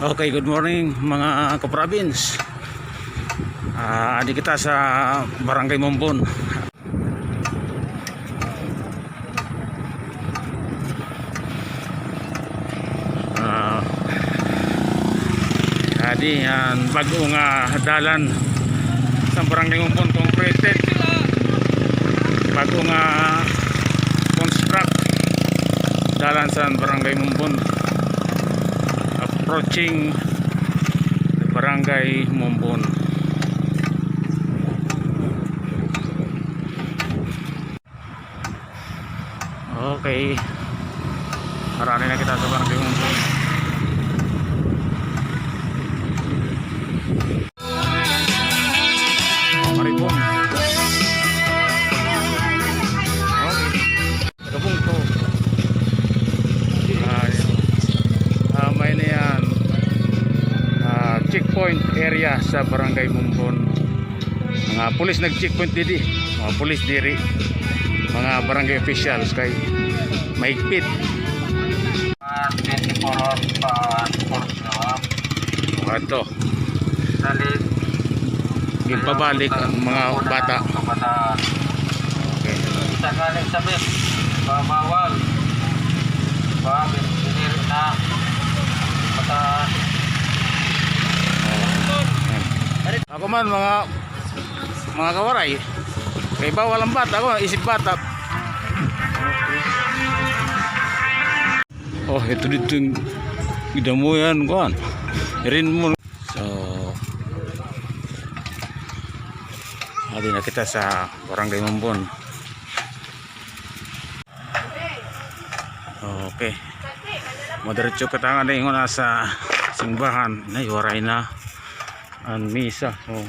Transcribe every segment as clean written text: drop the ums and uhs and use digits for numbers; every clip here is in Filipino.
Okay, good morning mga ka-province. Adi kita sa Barangay Mumbon. Adi yan bagong dalan sa Barangay Mumbon, concreted. Bagong construct dalan sa Barangay Mumbon, approaching the Barangay Mumbon. Okay, marami na kita sa Barangay Mumbon. Maribon. Okay, gabong to. May na yan, checkpoint area sa Barangay Mumbon. Mga pulis nag-checkpoint didi, mga pulis diri, mga barangay officials kay mahigpit. 24 hours pa Ito, dalit pabalik ang mga bata. Okay. Isa galing sa bit bawal binir na bata. Ako man mga kawaray, kay bawal ang bata, ako isip bata. Oh, ito dito yung idamuyan kuan. Rin mo. So, adi na kita sa Barangay Mumbon. Okay. Madiretso ka tangan na yung nasa simbahan na waray na ang misa. So,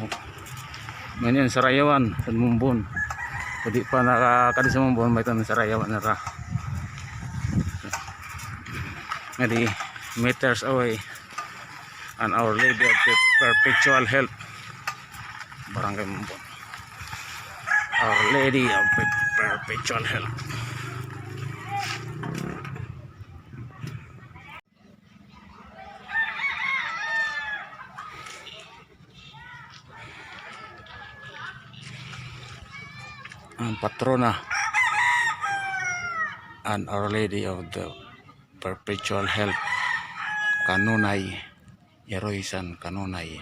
ganyan sa Rayawan sa Mumbon. Pwede pa nakakadi sa Mumbon, may tanong sa Rayawan na ra. Maybe meters away, and Our Lady of the Perpetual Help, Barangay Mumbon. Our Lady of the Perpetual Help. Ang patrona and Our Lady of the Perpetual Help, Kanunay, Eroisan Kanunay.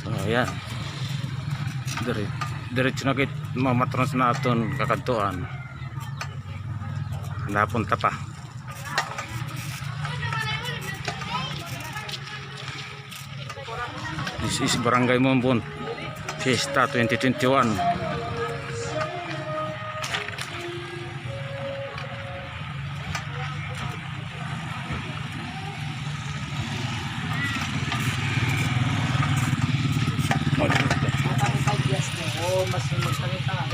So ayan, diretso na kit mamatrons na aton kakadtuan. Napunta pa. This is Barangay Mumbon, Fiesta 2021. Mas magsalita nga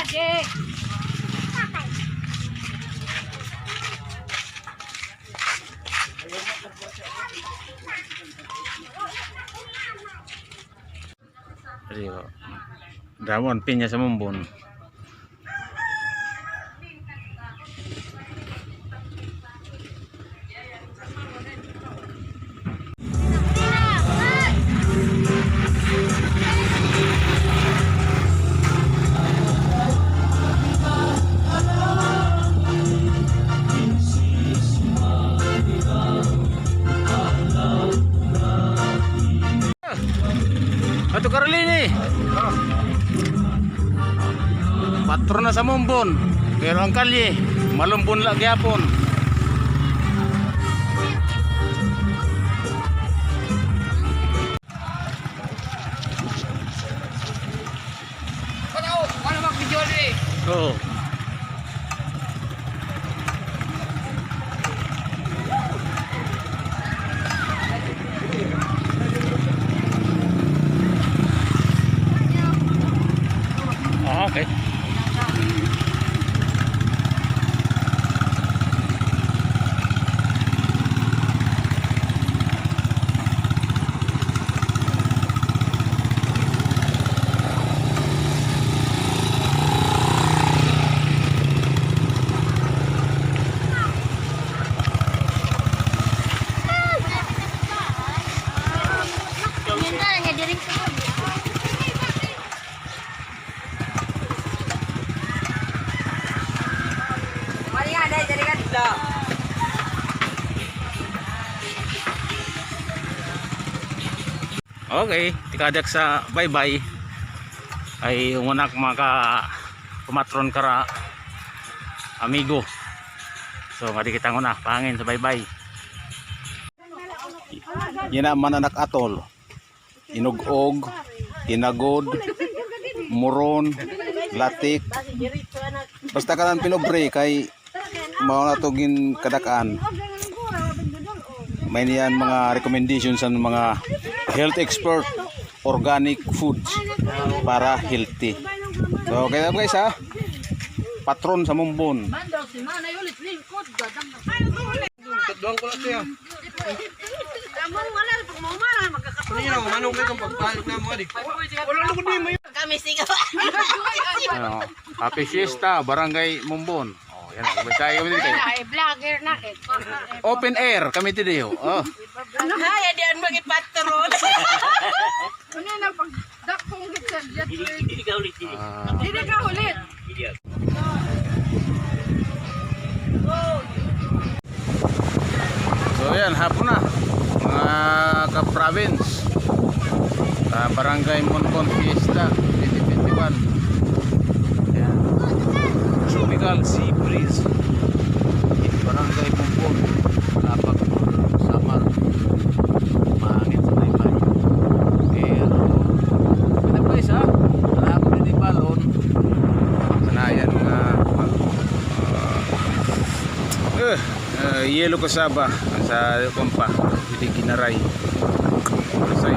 guys. Jadi, Damon pinya sa Mumbon. Ato Carlini. Patron na sa Mumbon. Pero ang kalye, malumbon lang gyapon. Ano mag-video ni? Oo. Okay. Okay, tikadak sa bye-bye ay umunak maka pumatron kara amigo. So madi kita nguna pangin sa bye-bye. Yan man anak atol. Inugog, tinagod, muron, latik. Basta kanan pinobre kay mao na to gin kadakaan. May niyan mga recommendations sa mga health expert, organic foods para healthy. So kaya guys ha, patron sa Mumbon. Doon ko lang siya. Manong kayo kang pagpalit na mga di. Wala na ko din mo. Kami sigaw. Ano, Happy Fiesta, Barangay Mumbon. Oh, yan, bisaya mo dito. Ay, vlogger na eh. Open air kami dito. Oh. Ay, diyan magipatron. Ano na pag dakpong gitsan jet. Hindi ka ulit. Hindi ka ulit. So yan, hapon na. Mga ka-province. Barangay Mumbon Fiesta 2021. Yan. Tropical Sea Breeze. Barangay Mumbon. Lapag Samar. Mahangin sa Taytay. Pero ito guys ha. Wala ako din ibalon. Sanayan nga yellow kasaba sa kumpa. Hindi ginaray. Say.